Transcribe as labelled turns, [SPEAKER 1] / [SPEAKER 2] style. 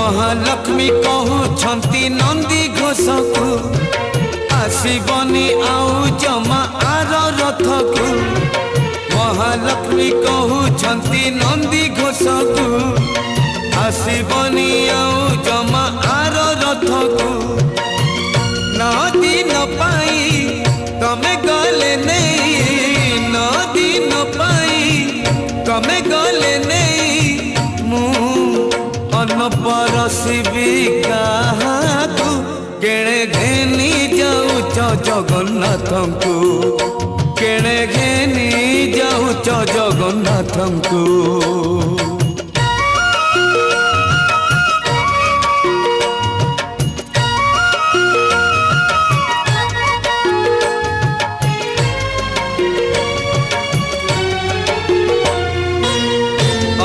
[SPEAKER 1] महालक्ष्मी कहउछंती नंदी घोष को आसीबनी आउ जमा आर रथ को। महालक्ष्मी कहउछंती नंदी घोष को आसीबनी आउ जमा आर रथ को। नदी न पाई तमे गले नहीं, नदी न पाई तमे गले नहीं। मु अन्न परसिबी काहाकू केणे घेनी जाऊच जगन्नाथ को, केणे घेनी जाऊच जगन्नाथ को।